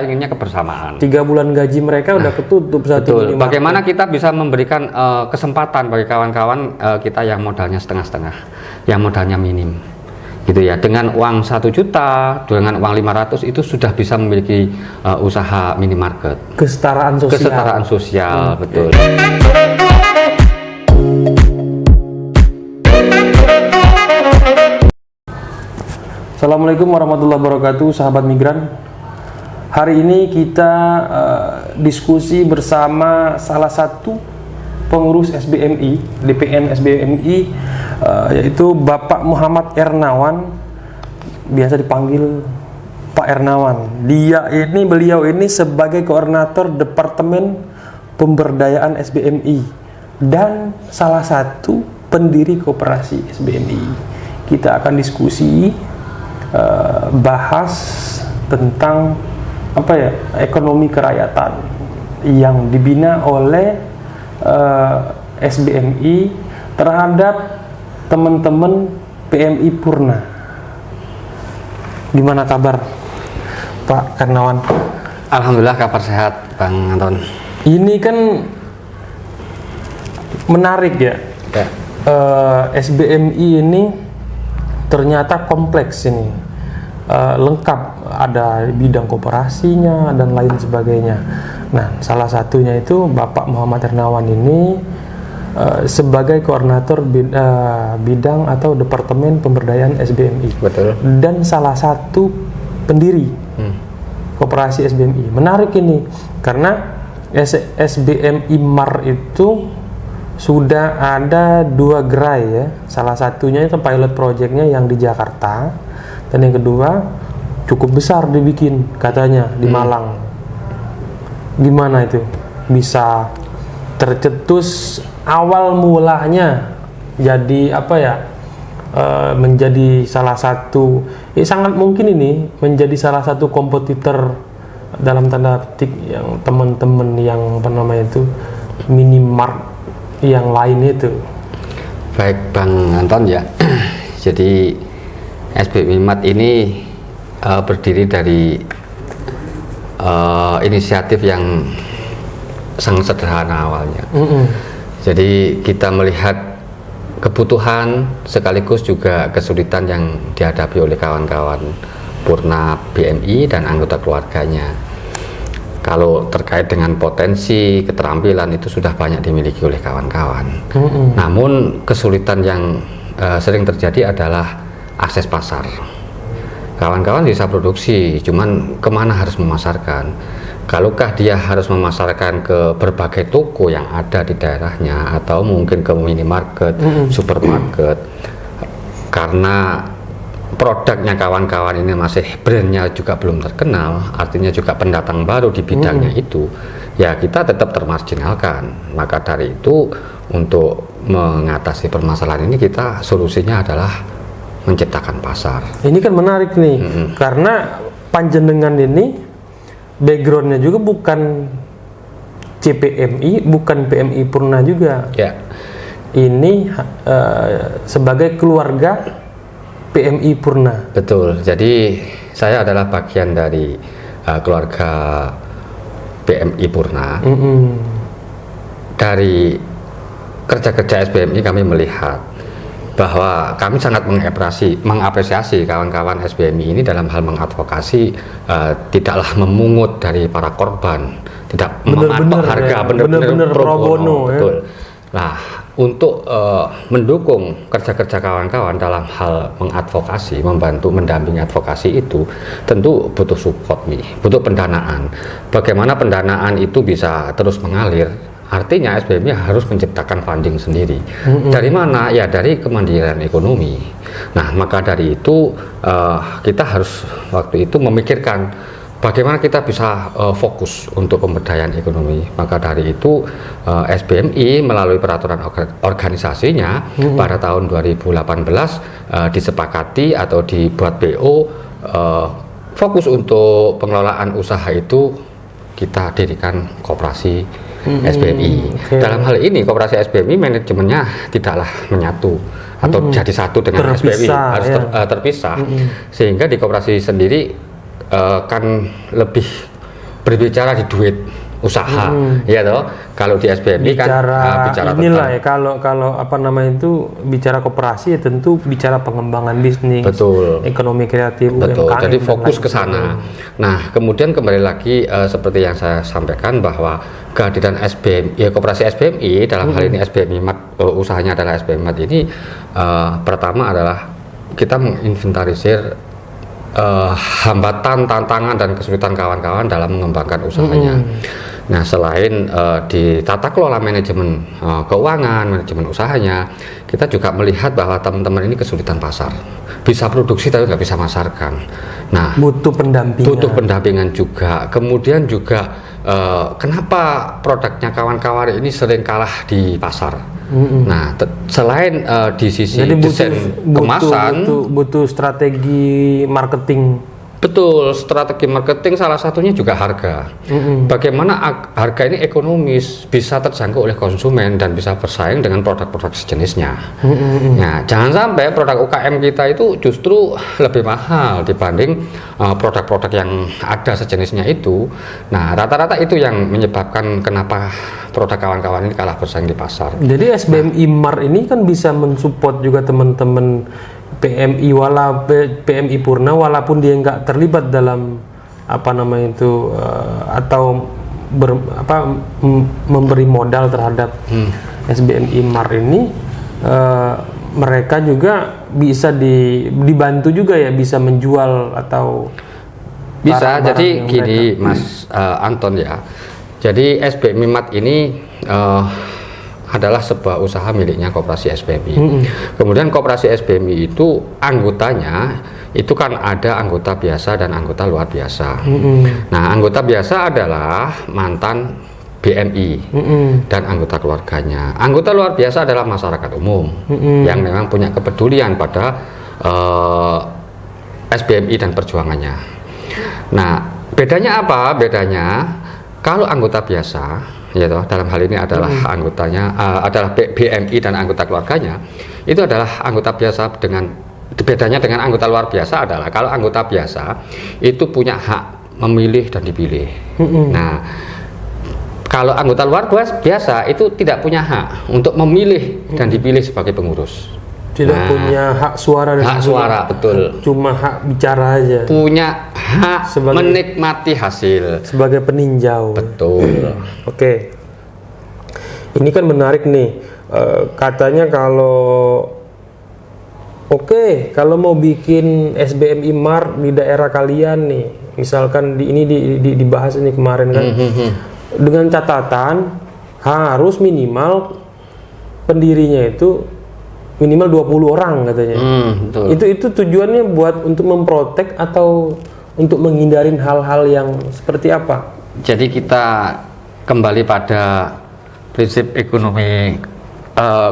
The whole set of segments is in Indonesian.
inginnya kebersamaan. 3 bulan gaji mereka udah ketutup saat Betul. ini. Bagaimana kita bisa memberikan kesempatan bagi kawan-kawan kita yang modalnya setengah-setengah, yang modalnya minim, gitu ya. Dengan uang 1 juta, dengan uang 500 itu sudah bisa memiliki usaha minimarket. Kesetaraan sosial. Kesetaraan sosial, betul. Assalamualaikum warahmatullahi wabarakatuh, sahabat migran. Hari ini kita diskusi bersama salah satu pengurus SBMI, DPM SBMI, yaitu Bapak Muhammad Ernawan, biasa dipanggil Pak Ernawan. Beliau ini sebagai koordinator Departemen Pemberdayaan SBMI dan salah satu pendiri koperasi SBMI. Kita akan diskusi bahas tentang ekonomi kerakyatan yang dibina oleh SBMI terhadap teman-teman PMI Purna. Gimana kabar Pak Ernawan? Alhamdulillah kabar sehat, Bang Anton. Ini kan menarik ya. SBMI ini ternyata kompleks ini. Lengkap, ada bidang koperasinya dan lain sebagainya. Nah, salah satunya itu Bapak Muhammad Ernawan ini sebagai koordinator bidang atau Departemen Pemberdayaan SBMI. Betul. Dan salah satu pendiri koperasi SBMI. Menarik ini karena SBMI MAR itu sudah ada 2 gerai ya. Salah satunya itu pilot projectnya yang di Jakarta. Dan yang kedua cukup besar dibikin katanya di Malang. Gimana itu bisa tercetus awal mulanya jadi menjadi salah satu sangat mungkin ini menjadi salah satu kompetitor dalam tanda petik yang teman-teman yang minimart yang lain itu. Baik Bang Anton ya. Jadi SBMI MAT ini berdiri dari inisiatif yang sangat sederhana awalnya. Jadi kita melihat kebutuhan sekaligus juga kesulitan yang dihadapi oleh kawan-kawan Purna BMI dan anggota keluarganya. Kalau terkait dengan potensi keterampilan itu sudah banyak dimiliki oleh kawan-kawan. Namun kesulitan yang sering terjadi adalah akses pasar. Kawan-kawan bisa produksi, cuman kemana harus memasarkan? Kalaukah dia harus memasarkan ke berbagai toko yang ada di daerahnya atau mungkin ke minimarket, supermarket, karena produknya kawan-kawan ini masih brandnya juga belum terkenal, artinya juga pendatang baru di bidangnya itu, ya kita tetap termarginalkan. Maka dari itu untuk mengatasi permasalahan ini kita solusinya adalah menciptakan pasar. Ini kan menarik nih, karena panjenengan ini backgroundnya juga bukan CPMI, bukan PMI Purna juga. Ya. Ini sebagai keluarga PMI Purna. Betul. Jadi saya adalah bagian dari keluarga PMI Purna. Dari kerja-kerja SBMI kami melihat bahwa kami sangat mengapresiasi kawan-kawan SBMI ini dalam hal mengadvokasi tidaklah memungut dari para korban, tidak mematok harga, benar-benar pro bono. Betul. Nah, untuk mendukung kerja-kerja kawan-kawan dalam hal mengadvokasi, membantu mendampingi advokasi itu tentu butuh support nih, butuh pendanaan. Bagaimana pendanaan itu bisa terus mengalir? Artinya SBMI harus menciptakan funding sendiri. Dari mana? Ya dari kemandirian ekonomi. Nah, maka dari itu kita harus waktu itu memikirkan bagaimana kita bisa fokus untuk pemberdayaan ekonomi. Maka dari itu SBMI melalui peraturan organisasinya pada tahun 2018 disepakati atau dibuat BO fokus untuk pengelolaan usaha itu kita dirikan koperasi SBMI. Dalam hal ini koperasi SBMI manajemennya tidaklah menyatu atau jadi satu dengan SBMI, harus terpisah. Sehingga di koperasi sendiri kan lebih berbicara di duit usaha, ya toh. Kalau di SBMI bicara inilah ya, kalau apa namanya itu bicara koperasi ya tentu bicara pengembangan bisnis, betul, ekonomi kreatif, betul. UMKM, Jadi fokus ke sana. Nah, kemudian kembali lagi seperti yang saya sampaikan bahwa kehadiran SBMI, ya koperasi SBMI dalam hal ini SBMI Mart, usahanya adalah SBMI Mart ini pertama adalah kita menginventarisir hambatan, tantangan dan kesulitan kawan-kawan dalam mengembangkan usahanya. Nah, selain di tata kelola manajemen keuangan, manajemen usahanya, kita juga melihat bahwa teman-teman ini kesulitan pasar. Bisa produksi tapi nggak bisa masarkan. Nah, butuh pendampingan. Butuh pendampingan juga. Kemudian juga kenapa produknya kawan-kawan ini sering kalah di pasar. Nah, selain di sisi desain kemasan, butuh strategi marketing. Betul, strategi marketing salah satunya juga harga. Bagaimana harga ini ekonomis, bisa terjangkau oleh konsumen dan bisa bersaing dengan produk-produk sejenisnya. Nah, jangan sampai produk UKM kita itu justru lebih mahal dibanding produk-produk yang ada sejenisnya itu. Nah, rata-rata itu yang menyebabkan kenapa produk kawan-kawan ini kalah bersaing di pasar. Jadi SBMI Mart ini kan bisa mensupport juga teman-teman PMI Purna walaupun dia nggak terlibat dalam apa namanya itu atau memberi modal terhadap SBMI Mart ini, mereka juga bisa dibantu juga ya, bisa menjual atau bisa. Jadi gini Mas Anton ya, jadi SBMI Mart ini adalah sebuah usaha miliknya koperasi SBMI. Kemudian koperasi SBMI itu anggotanya itu kan ada anggota biasa dan anggota luar biasa. Nah, anggota biasa adalah mantan BMI dan anggota keluarganya. Anggota luar biasa adalah masyarakat umum yang memang punya kepedulian pada SBMI dan perjuangannya. Nah, bedanya apa? Bedanya kalau anggota biasa, ya toh, dalam hal ini adalah anggotanya adalah BMI dan anggota keluarganya, itu adalah anggota biasa. Bedanya dengan anggota luar biasa adalah kalau anggota biasa itu punya hak memilih dan dipilih. Nah, kalau anggota luar biasa itu tidak punya hak untuk memilih dan dipilih sebagai pengurus. Tidak punya hak suara dan hak suara, betul. Cuma hak bicara aja. Punya hak menikmati hasil sebagai peninjau. Betul. Oke. Ini kan menarik nih. Katanya kalau kalau mau bikin SBMI Mart di daerah kalian nih, misalkan ini dibahas ini kemarin kan, dengan catatan harus minimal pendirinya itu minimal 20 orang katanya. Itu tujuannya buat untuk memprotek atau untuk menghindarin hal-hal yang seperti apa? Jadi kita kembali pada prinsip ekonomi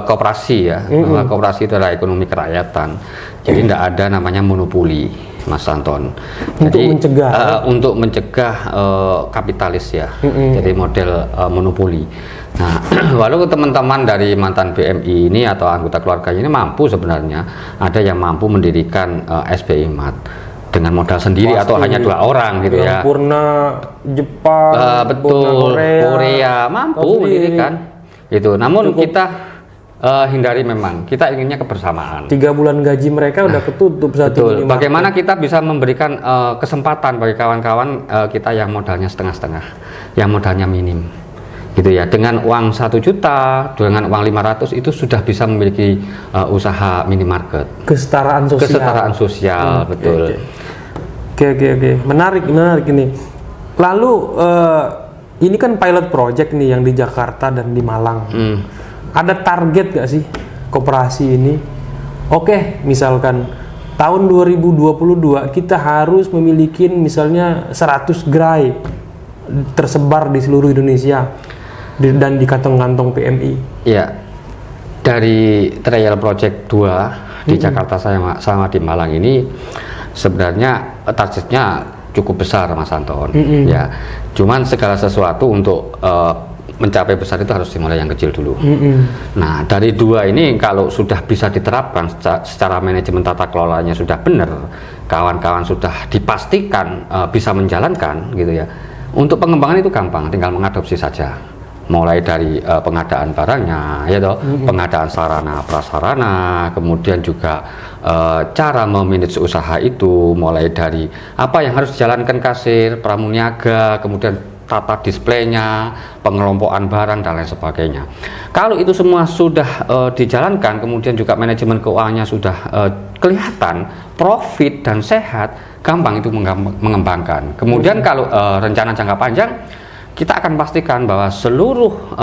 koperasi ya. Bahwa koperasi itu adalah ekonomi kerakyatan. Jadi tidak ada namanya monopoli, Mas Anton. Jadi untuk mencegah kapitalis ya. Jadi model monopoli. Nah, walaupun teman-teman dari mantan BMI ini atau anggota keluarganya ini mampu sebenarnya, ada yang mampu mendirikan SBMI Mart dengan modal sendiri. Pasti, atau hanya 2 orang gitu ya. Purna Jepang, betul, Purna Korea mampu mendirikan itu. Namun kita hindari, memang kita inginnya kebersamaan. 3 bulan gaji mereka udah ketutup saat ini. Bagaimana kita bisa memberikan kesempatan bagi kawan-kawan kita yang modalnya setengah-setengah, yang modalnya minim. Gitu ya, dengan uang 1 juta, dengan uang 500 itu sudah bisa memiliki usaha minimarket. Kesetaraan sosial. Betul. Oke. Menarik ini. Lalu ini kan pilot project nih yang di Jakarta dan di Malang. Ada target gak sih koperasi ini? Misalkan tahun 2022 kita harus memiliki misalnya 100 gerai tersebar di seluruh Indonesia dan di kantong-kantong PMI. Iya. Dari trial project 2 di Jakarta sama di Malang ini sebenarnya targetnya cukup besar, Mas Anton. Ya. Cuman segala sesuatu untuk mencapai besar itu harus dimulai yang kecil dulu. Nah, dari 2 ini kalau sudah bisa diterapkan secara manajemen tata kelolanya sudah benar, kawan-kawan sudah dipastikan bisa menjalankan gitu ya, Untuk pengembangan itu gampang, tinggal mengadopsi saja. Mulai dari pengadaan barangnya, ya toh, pengadaan sarana prasarana, kemudian juga cara memanage usaha itu, mulai dari apa yang harus dijalankan kasir, pramuniaga, kemudian tata displaynya, pengelompokan barang dan lain sebagainya. Kalau itu semua sudah dijalankan, kemudian juga manajemen keuangannya sudah kelihatan, profit dan sehat, gampang itu mengembangkan. Kemudian kalau rencana jangka panjang, kita akan pastikan bahwa seluruh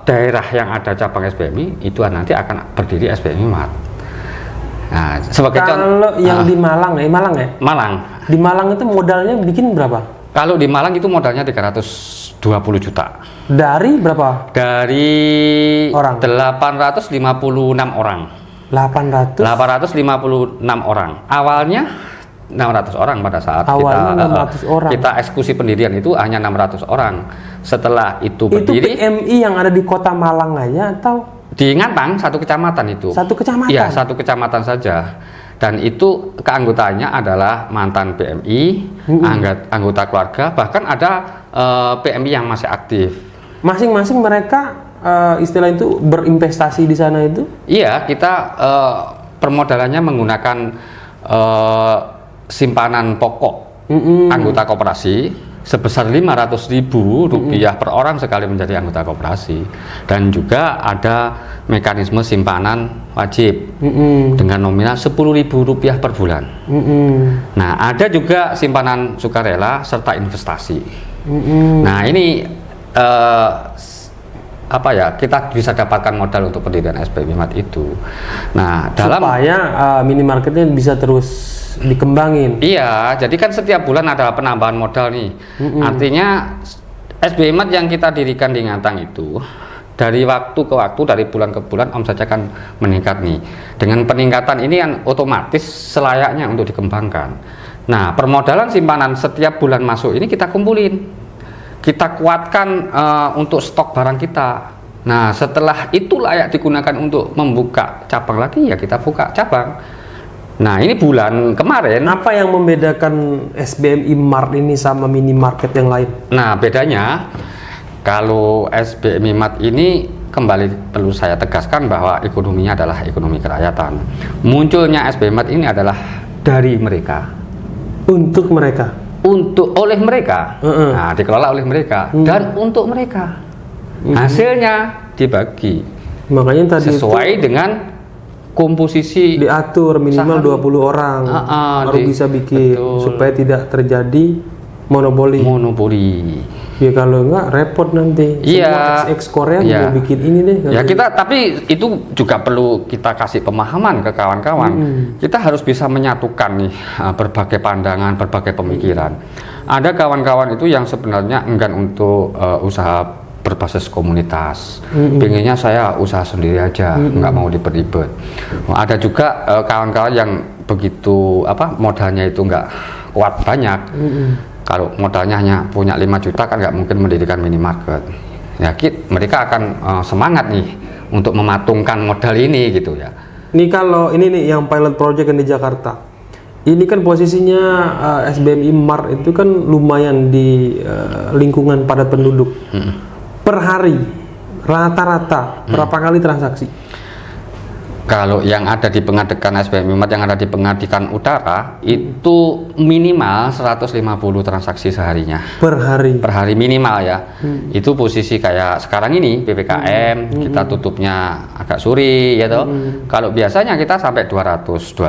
daerah yang ada cabang SBMI itu nanti akan berdiri SBMI Mart. Nah, sebagai kalau yang di Malang ya, Malang ya? Malang. Di Malang itu modalnya bikin berapa? Kalau di Malang itu modalnya 320 juta. Dari berapa? Dari orang? 856 orang. 856 orang. Awalnya 600 orang pada saat kita eksekusi pendirian itu hanya 600 orang. Setelah itu berdiri. Itu PMI yang ada di Kota Malang aja atau di Ngantang, satu kecamatan itu. Satu kecamatan? Iya, satu kecamatan saja. Dan itu keanggotanya adalah mantan PMI, anggota keluarga, bahkan ada PMI yang masih aktif. Masing-masing mereka istilah itu berinvestasi di sana itu? Iya, kita permodalannya menggunakan simpanan pokok anggota koperasi sebesar Rp500.000 per orang sekali menjadi anggota koperasi, dan juga ada mekanisme simpanan wajib dengan nominal Rp10.000 per bulan. Nah, ada juga simpanan sukarela serta investasi. Nah, ini apa ya, kita bisa dapatkan modal untuk pendirian SBMI Mart itu. Nah, supaya minimarketnya bisa terus dikembangin. Iya, jadi kan setiap bulan ada penambahan modal nih. Artinya SBMI Mart yang kita dirikan di Ngantang itu dari waktu ke waktu, dari bulan ke bulan omsetnya akan meningkat nih. Dengan peningkatan ini yang otomatis selayaknya untuk dikembangkan. Nah, permodalan simpanan setiap bulan masuk ini kita kumpulin, kita kuatkan untuk stok barang kita. Nah, setelah itu layak digunakan untuk membuka cabang lagi, ya kita buka cabang. Nah, ini bulan kemarin. Apa yang membedakan SBMI Mart ini sama minimarket yang lain? Nah, bedanya kalau SBMI Mart ini kembali perlu saya tegaskan bahwa ekonominya adalah ekonomi kerakyatan. Munculnya SBMI Mart ini adalah dari mereka, untuk mereka, oleh mereka. Nah, dikelola oleh mereka dan untuk mereka. Hasilnya dibagi. Makanya tadi sesuai dengan komposisi, diatur minimal saham. 20 orang baru bisa bikin, betul, supaya tidak terjadi monopoli. Ya kalau enggak repot nanti. Iya. Semua Korea mau bikin ini deh. Ya kita, tapi itu juga perlu kita kasih pemahaman ke kawan-kawan. Kita harus bisa menyatukan nih berbagai pandangan, berbagai pemikiran. Ada kawan-kawan itu yang sebenarnya enggan untuk usaha berbasis komunitas, pengennya saya usaha sendiri aja, nggak mau ribet-ribet. Ada juga kawan-kawan yang begitu modalnya itu nggak kuat banyak. Kalau modalnya hanya punya 5 juta kan nggak mungkin mendirikan minimarket. Ya, mereka akan semangat nih untuk mematungkan modal ini gitu ya. Ini kalau ini nih yang pilot project yang di Jakarta. Ini kan posisinya SBMI Mart itu kan lumayan di lingkungan padat penduduk. Per hari rata-rata berapa kali transaksi? Kalau yang ada di Pengadekan SBMI Mart yang ada di Pengadekan Utara itu minimal 150 transaksi seharinya. Per hari minimal ya. Itu posisi kayak sekarang ini PPKM, kita tutupnya agak sore ya toh. Kalau biasanya kita sampai 225,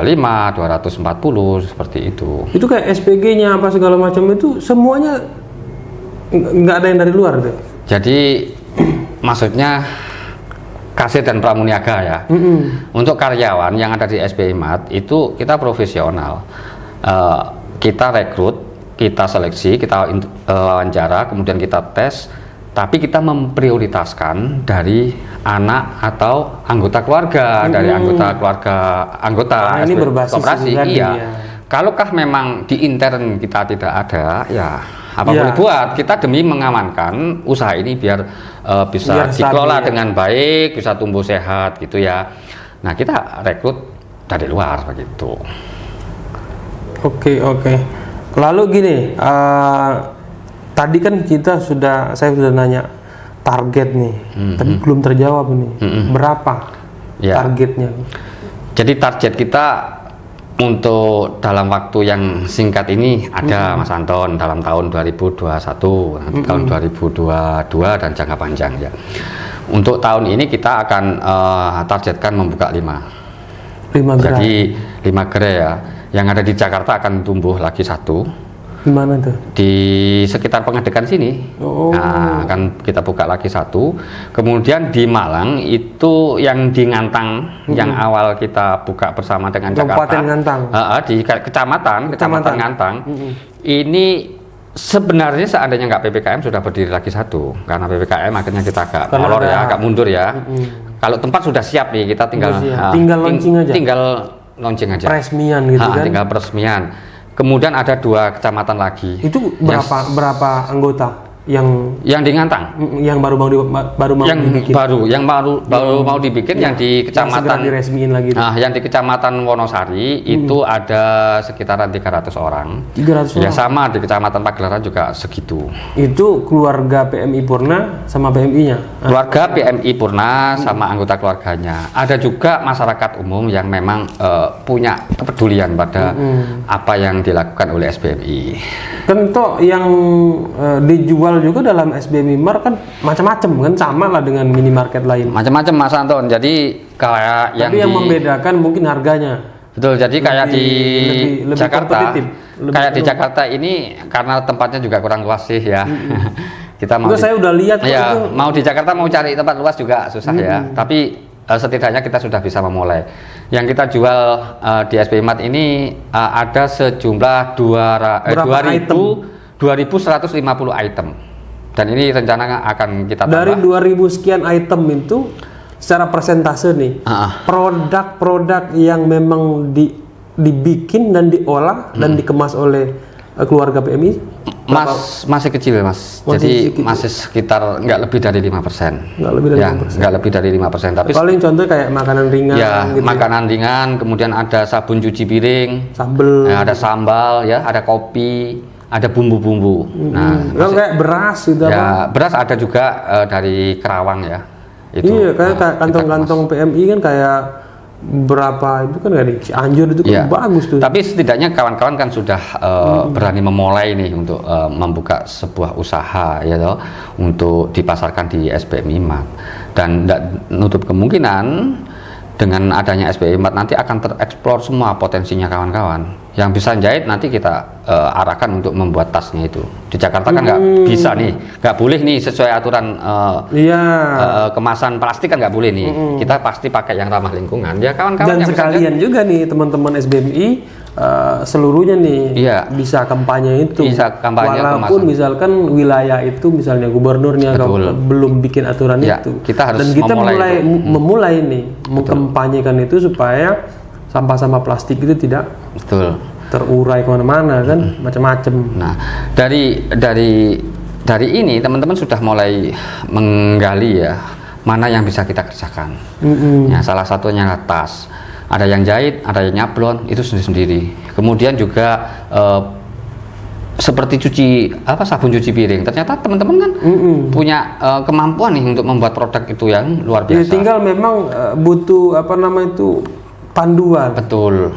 240 seperti itu. Itu kayak SPG-nya apa segala macam itu semuanya nggak ada yang dari luar deh. Jadi maksudnya kasir dan pramuniaga ya. Untuk karyawan yang ada di SBMI Mart itu kita profesional. Kita rekrut, kita seleksi, kita wawancara, kemudian kita tes. Tapi kita memprioritaskan dari anak atau anggota keluarga, dari anggota ini berbasis koperasi. Iya. Ya. Kalaukah memang di intern kita tidak ada, ya apa boleh buat, kita demi mengamankan usaha ini biar bisa dikelola dengan baik, bisa tumbuh sehat gitu ya. Nah, kita rekrut dari luar begitu. Oke. Lalu gini, tadi kan saya sudah nanya target nih, tapi belum terjawab nih. Berapa targetnya? Jadi target kita untuk dalam waktu yang singkat ini ada Mas Anton dalam tahun 2021, tahun 2022 dan jangka panjang ya. Untuk tahun ini kita akan targetkan membuka 5 gerai. Jadi 5 gerai ya. Yang ada di Jakarta akan tumbuh lagi 1. Di mana tuh? Di sekitar Pengadekan sini. Nah, akan kita buka lagi 1. Kemudian di Malang itu yang di Ngantang, yang awal kita buka bersama dengan Jakarta. Kabupaten Ngantang. Di Kecamatan Ngantang. Ini sebenarnya seandainya nggak PPKM sudah berdiri lagi 1. Karena PPKM akhirnya kita agak molor ya, agak mundur ya. Kalau tempat sudah siap nih, kita tinggal launching aja. Tinggal launching aja. Peresmian gitu kan. Tinggal peresmian. Kemudian ada 2 kecamatan lagi. Itu berapa anggota yang di Ngantang? Yang baru mau dibikin. Baru mau dibikin yang di kecamatan diresmiin lagi. Yang di kecamatan Wonosari itu ada sekitaran 300 orang. 300 ya orang. Sama di kecamatan Pagelaran juga segitu. Itu keluarga PMI Purna sama PMI-nya. Keluarga PMI Purna sama anggota keluarganya. Ada juga masyarakat umum yang memang punya kepedulian pada apa yang dilakukan oleh SBMI. Kan toh yang dijual juga dalam SBMI Mart kan macam-macam kan, sama lah dengan minimarket lain. Macam-macam Mas Anton. Jadi kayak yang membedakan mungkin harganya. Betul. Jadi kayak di Jakarta, di Jakarta ini karena tempatnya juga kurang luas sih ya. Kita saya udah lihat ya, mau di Jakarta mau cari tempat luas juga susah ya. Tapi setidaknya kita sudah bisa memulai. Yang kita jual di SBMI Mart ini ada sejumlah 2.150 item. Dan ini rencana akan kita tambah. Dari 2.000 sekian item itu secara persentase nih, produk-produk yang memang dibikin dan diolah dan dikemas oleh keluarga PMI masih kecil Mas. Masih sekitar nggak lebih dari 5%. Nggak lebih dari 5%. Tapi paling contoh kayak makanan ringan gitu makanan ringan, kemudian ada sabun cuci piring, ada sambal ya, ada kopi, ada bumbu-bumbu. Kayak beras gitu ya, beras ada juga dari Kerawang ya. Iya, kayak kantong-kantong PMI kan kayak berapa itu kan dari Cianjur itu kan bagus tuh. Tapi setidaknya kawan-kawan kan sudah berani memulai nih untuk membuka sebuah usaha ya toh, untuk dipasarkan di SBMI Mart. Dan tidak nutup kemungkinan dengan adanya SBMI Mart nanti akan tereksplor semua potensinya kawan-kawan. Yang bisa jahit nanti kita arahkan untuk membuat tasnya itu. Di Jakarta kan nggak bisa nih, nggak boleh nih sesuai aturan kemasan plastik kan nggak boleh nih. Kita pasti pakai yang ramah lingkungan. Ya kawan-kawan. Dan sekalian juga nih teman-teman SBMI seluruhnya nih bisa kampanye itu. Walaupun misalkan wilayah itu misalnya gubernurnya belum bikin aturan itu. Kita harus memulai nih mengkampanyekan itu supaya sampah-sampah plastik itu tidak terurai kemana-mana kan, macam-macam. Nah, dari ini teman-teman sudah mulai menggali ya mana yang bisa kita kerjakan. Ya, salah satunya tas. Ada yang jahit, ada yang nyablon, itu sendiri-sendiri. Kemudian juga seperti sabun cuci piring. Ternyata teman-teman kan punya kemampuan nih untuk membuat produk itu yang luar biasa. Ya, tinggal memang butuh panduan. Betul,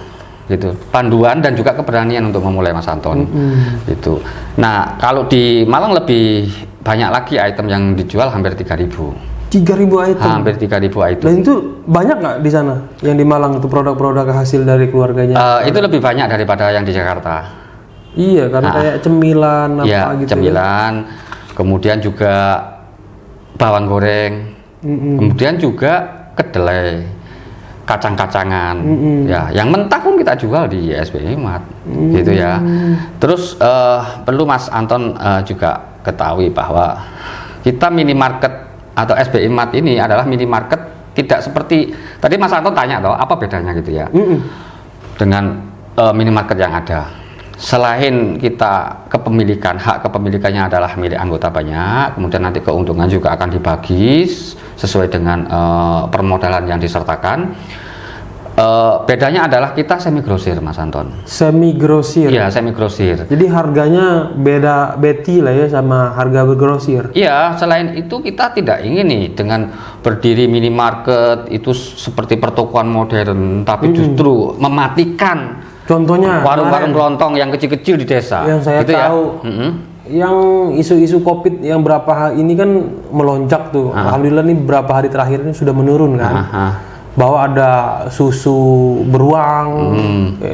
gitu. Panduan dan juga keberanian untuk memulai Mas Anton. Gitu. Nah, kalau di Malang lebih banyak lagi item yang dijual, hampir 3.000. 3.000 item. Hampir 3.000 item. Dan itu banyak nggak di sana? Yang di Malang itu produk-produk hasil dari keluarganya? Itu lebih banyak daripada yang di Jakarta. Iya, karena kayak cemilan gitu. Cemilan. Kemudian juga bawang goreng. Kemudian juga kedelai, kacang-kacangan. Ya, yang mentah pun kita jual di SBMI Mart. Gitu ya. Terus perlu Mas Anton juga ketahui bahwa kita minimarket atau SBMI Mart ini adalah minimarket tidak seperti tadi Mas Anton tanya toh apa bedanya gitu ya dengan minimarket yang ada. Selain kita hak kepemilikannya adalah milik anggota banyak, kemudian nanti keuntungan juga akan dibagi sesuai dengan permodalan yang disertakan. Bedanya adalah kita semi grosir, Mas Anton. Semi grosir. Iya, semi grosir. Jadi harganya beda beti lah ya sama harga bergrosir. Iya, selain itu kita tidak ingin nih dengan berdiri minimarket itu seperti pertokoan modern, tapi justru mematikan Contohnya warung-warung kemarin kelontong yang kecil-kecil di desa. yang saya gitu tahu, yang isu-isu COVID yang berapa hari ini kan melonjak tuh. Alhamdulillah nih berapa hari terakhir ini sudah menurun kan. Bahwa ada susu beruang,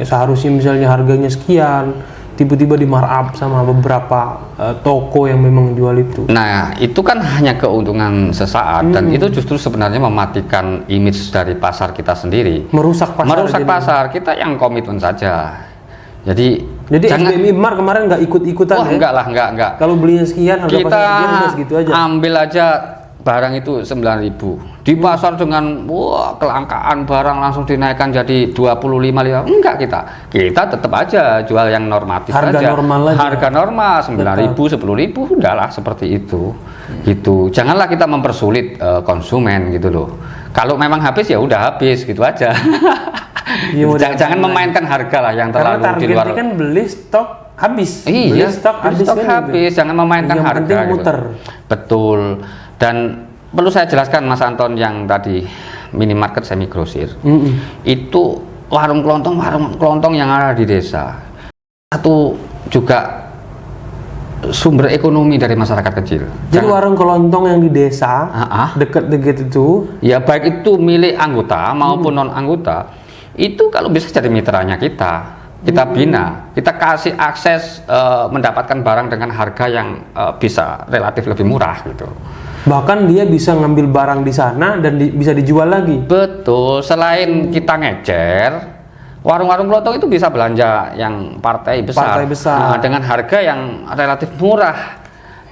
seharusnya misalnya harganya sekian, tiba-tiba di markup sama beberapa toko yang memang jual itu. Nah, itu kan hanya keuntungan sesaat dan itu justru sebenarnya mematikan image dari pasar kita sendiri. Merusak pasar. Merusak pasar, kita yang komitmen saja. Jadi jangan, SBMI Mar kemarin nggak ikut-ikutan ya? Enggak lah, enggak. Kalau belinya sekian, harga Kita pasar sekian, udah segitu aja. ambil aja barang itu 9.000 di pasar dengan kelangkaan barang langsung dinaikkan jadi 25.000. Enggak, kita tetap aja jual yang normatif harga aja. Normal aja. Harga normal 9.000, 10.000 udahlah seperti itu. Gitu. Janganlah kita mempersulit konsumen gitu loh. Kalau memang habis ya udah habis gitu aja. Jangan memainkan harga lah yang terlalu karena di luar. targetnya kan beli stok habis. Iya, beli stok habis, kan habis. Jangan memainkan yang harga. penting muter. Gitu. Betul. Dan perlu saya jelaskan, Mas Anton, yang tadi minimarket semi grosir itu warung kelontong yang ada di desa. Satu juga sumber ekonomi dari masyarakat kecil. Jadi warung kelontong yang di desa dekat-dekat itu, ya baik itu milik anggota maupun non anggota, itu kalau bisa jadi mitranya kita bina, kita kasih akses mendapatkan barang dengan harga yang bisa relatif lebih murah gitu. Bahkan dia bisa ngambil barang di sana dan bisa dijual lagi. Betul. Selain kita ngecer, warung-warung kelontong itu bisa belanja yang partai besar. Nah, dengan harga yang relatif murah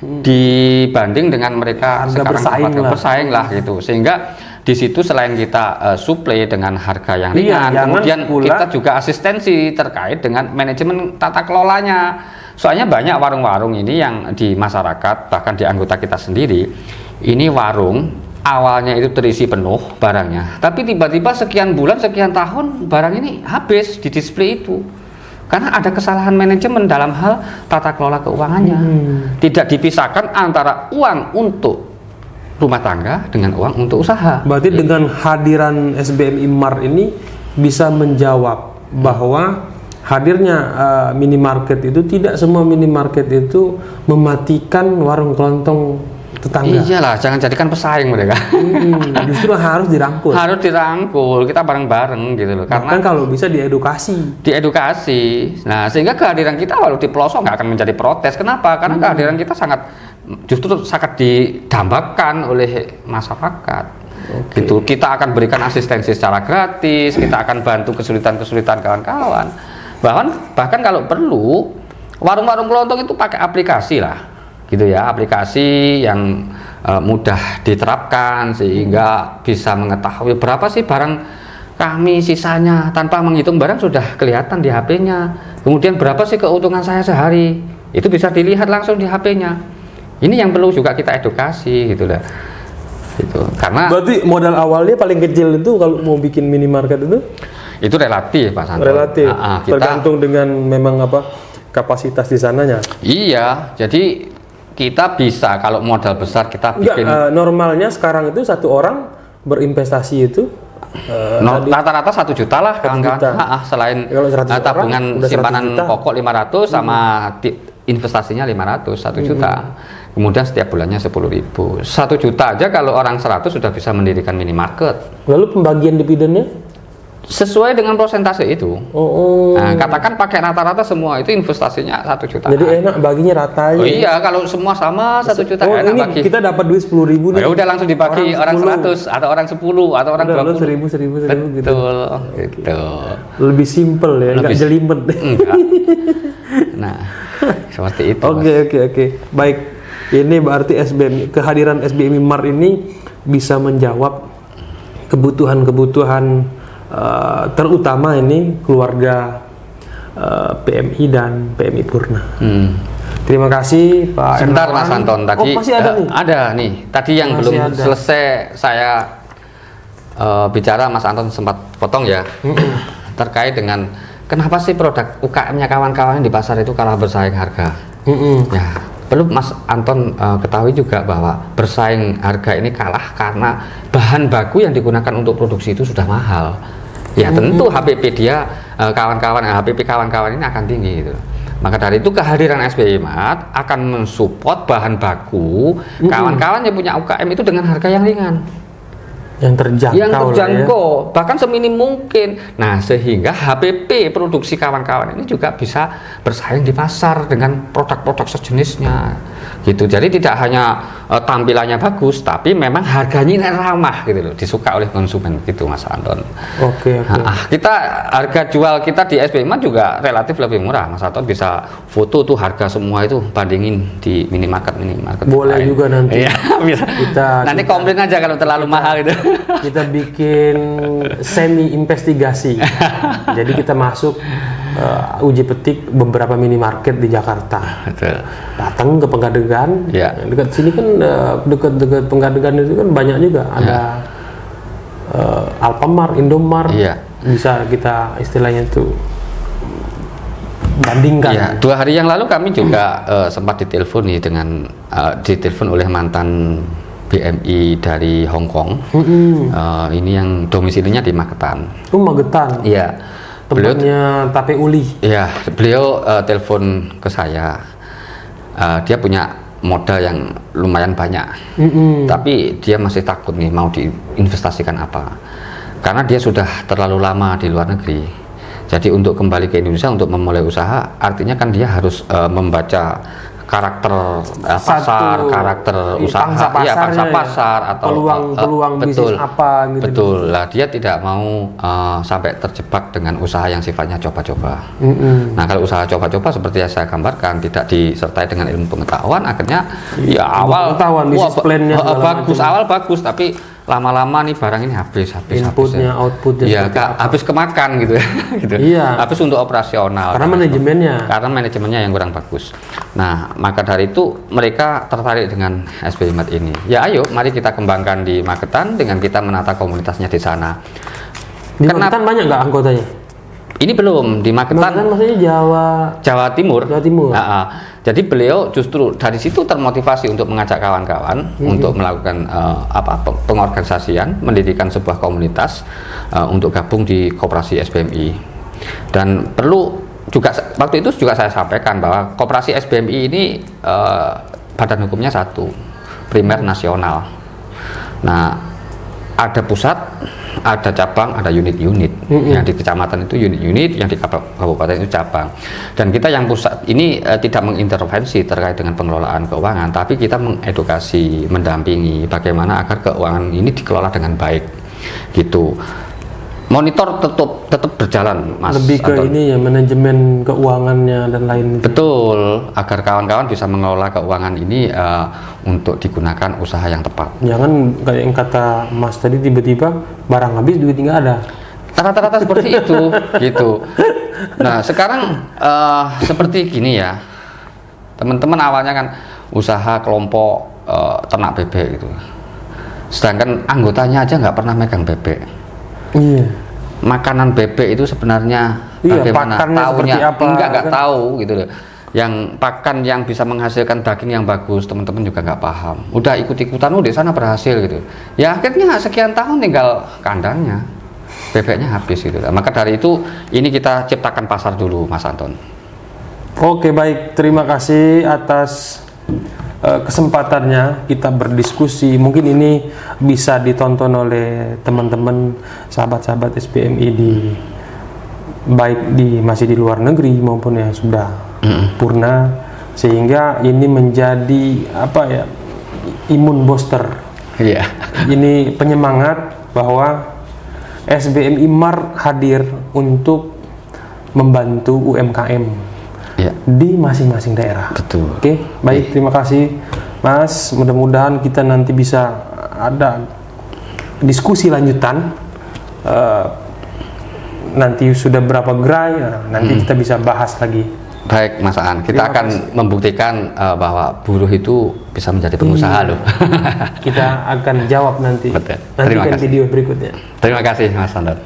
dibanding dengan mereka harga sekarang bersaing lah gitu. Sehingga di situ selain kita suplai dengan harga yang ringan, kemudian kita juga asistensi terkait dengan manajemen tata kelolanya. Soalnya banyak warung-warung ini yang di masyarakat, bahkan di anggota kita sendiri, ini warung awalnya itu terisi penuh barangnya, tapi tiba-tiba sekian bulan, sekian tahun barang ini habis di display itu. Karena ada kesalahan manajemen dalam hal tata kelola keuangannya. Tidak dipisahkan antara uang untuk rumah tangga dengan uang untuk usaha. Berarti dengan hadiran SBMI Mar ini bisa menjawab bahwa hadirnya minimarket itu, tidak semua minimarket itu mematikan warung kelontong tetangga. Iyalah, jangan jadikan pesaing mereka. Justru harus dirangkul. Harus dirangkul, kita bareng-bareng gitu loh. Karena kan kalau bisa diedukasi. Nah, sehingga kehadiran kita walau di pelosok nggak akan menjadi protes. Kenapa? Karena kehadiran kita justru sangat didambakan oleh masyarakat. Gitu. Kita akan berikan asistensi secara gratis, kita akan bantu kesulitan-kesulitan kawan-kawan. Bahkan kalau perlu, warung-warung kelontong itu pakai aplikasi lah, gitu ya, aplikasi yang mudah diterapkan sehingga bisa mengetahui berapa sih barang kami sisanya, tanpa menghitung barang sudah kelihatan di HP-nya. Kemudian berapa sih keuntungan saya sehari, itu bisa dilihat langsung di HP-nya. Ini yang perlu juga kita edukasi gitu lah. Gitu. Karena berarti modal awalnya paling kecil itu kalau mau bikin minimarket itu relatif, Pak Santo. Relatif. Tergantung dengan memang kapasitas di sananya. Iya, jadi kita bisa kalau modal besar kita bikin. Normalnya sekarang itu satu orang berinvestasi itu rata-rata 1 juta lah kawan-kawan. Selain tabungan simpanan pokok 500 sama investasinya 500, 1 juta. Kemudian setiap bulannya 10.000. 1 juta aja kalau orang 100 sudah bisa mendirikan minimarket. Lalu pembagian dividennya? Sesuai dengan persentase itu. Nah, katakan pakai rata-rata semua itu investasinya 1 juta. Jadi enak baginya rata aja. Oh iya, kalau semua sama 1 juta enak ini bagi. Kita dapat duit 10.000 nih. Ya udah langsung dibagi orang 100 atau orang 10 atau orang 20. 1.000 gitu. Betul, gitu. Lebih simpel ya, enggak jelimet. Enggak. Nah, seperti itu. Oke. Baik. Ini berarti kehadiran SBMI Mar ini bisa menjawab kebutuhan-kebutuhan terutama ini keluarga PMI dan PMI Purna. Terima kasih Pak. Sebentar Mas Anton, tadi masih ada nih. Ada nih. Tadi yang masih belum selesai saya bicara, Mas Anton sempat potong ya, terkait dengan kenapa sih produk UKM-nya kawan-kawan di pasar itu kalah bersaing harga. Ya, perlu Mas Anton ketahui juga bahwa bersaing harga ini kalah karena bahan baku yang digunakan untuk produksi itu sudah mahal. Ya tentu HPP dia HPP kawan-kawan ini akan tinggi gitu. Maka dari itu kehadiran SBI Mart akan mensupport bahan baku kawan-kawan yang punya UKM itu dengan harga yang ringan, yang terjangkau, bahkan seminim mungkin. Nah, sehingga HPP produksi kawan-kawan ini juga bisa bersaing di pasar dengan produk-produk sejenisnya gitu. Jadi tidak hanya tampilannya bagus, tapi memang harganya ramah gitu loh, disuka oleh konsumen gitu, Mas Anton. Oke. Kita harga jual kita di SBI Mart juga relatif lebih murah, Mas Anton bisa foto tuh harga semua itu, bandingin di minimarket boleh lain. Juga nanti. Iya, bisa. Nanti komplain aja kalau terlalu mahal itu. Kita bikin semi investigasi. Jadi kita masuk uji petik beberapa minimarket di Jakarta. Betul. Datang ke Pegadegan. Ya. Dekat sini kan dekat Pegadegan itu kan banyak juga. Ada Alfamart, Indomart. Ya. Bisa kita istilahnya itu bandingkan. Ya, 2 hari yang lalu kami juga sempat ditelepon nih ditelepon oleh mantan BMI dari Hong Kong. Ini yang domisilinya di Magetan. Magetan. Iya. Tempatnya Tape Uli. Iya, beliau telepon ke saya. Dia punya modal yang lumayan banyak. Tapi dia masih takut nih mau diinvestasikan apa. Karena dia sudah terlalu lama di luar negeri. Jadi untuk kembali ke Indonesia untuk memulai usaha, artinya kan dia harus membaca karakter pasar, karakter usaha, pangsa pasar atau peluang bisnis apa gitu. Betul lah, dia tidak mau sampai terjebak dengan usaha yang sifatnya coba-coba. Nah, kalau usaha coba-coba seperti yang saya gambarkan tidak disertai dengan ilmu pengetahuan, akhirnya awal bagus, awal bagus, tapi lama-lama nih barang ini habis inputnya, outputnya habis kemakan gitu. Habis untuk operasional karena manajemennya yang kurang bagus. Nah, maka dari itu mereka tertarik dengan SBI Mart ini. Ya ayo mari kita kembangkan di Magetan dengan kita menata komunitasnya di sana. Di Magetan banyak nggak anggotanya? Ini belum di Magetan maksudnya Jawa Timur. Jadi beliau justru dari situ termotivasi untuk mengajak kawan-kawan untuk melakukan pengorganisasian, mendirikan sebuah komunitas untuk gabung di koperasi SBMI. Dan perlu juga waktu itu juga saya sampaikan bahwa koperasi SBMI ini badan hukumnya satu, primer nasional. Nah, ada pusat, ada cabang, ada unit-unit. Yang di kecamatan itu unit-unit, yang di kabupaten itu cabang. Dan kita yang pusat ini tidak mengintervensi terkait dengan pengelolaan keuangan, tapi kita mengedukasi, mendampingi bagaimana agar keuangan ini dikelola dengan baik. Gitu. Monitor tetap berjalan, Mas. Lebih ke Anton. Ini ya, manajemen keuangannya dan lain. Betul, agar kawan-kawan bisa mengelola keuangan ini untuk digunakan usaha yang tepat. Jangan kayak yang kata Mas tadi, tiba-tiba barang habis duit nggak ada. Rata-rata seperti itu, gitu. Nah, sekarang seperti gini ya, teman-teman awalnya kan usaha kelompok ternak bebek gitu. Sedangkan anggotanya aja nggak pernah megang bebek. Iya. Makanan bebek itu sebenarnya bagaimana tahunya nggak tahu gitu loh. Yang pakan yang bisa menghasilkan daging yang bagus, teman-teman juga nggak paham. Udah ikut-ikutan di sana berhasil gitu. Ya akhirnya sekian tahun tinggal kandangnya, bebeknya habis gitu. Maka dari itu ini kita ciptakan pasar dulu, Mas Anton. Oke, baik, terima kasih atas kesempatannya kita berdiskusi. Mungkin ini bisa ditonton oleh teman-teman sahabat-sahabat SBMI masih di luar negeri maupun yang sudah purna, sehingga ini menjadi imun booster. Ini penyemangat bahwa SBMI Mart hadir untuk membantu UMKM di masing-masing daerah. Betul. Oke, baik, terima kasih Mas. Mudah-mudahan kita nanti bisa ada diskusi lanjutan. Nanti sudah berapa gerai, nanti kita bisa bahas lagi Baik Mas Aan, kita Terima akan membuktikan bahwa buruh itu bisa menjadi pengusaha loh. Kita akan jawab nanti. Betul. Terima Nantikan kasih. video berikutnya. Terima kasih Mas Sandar.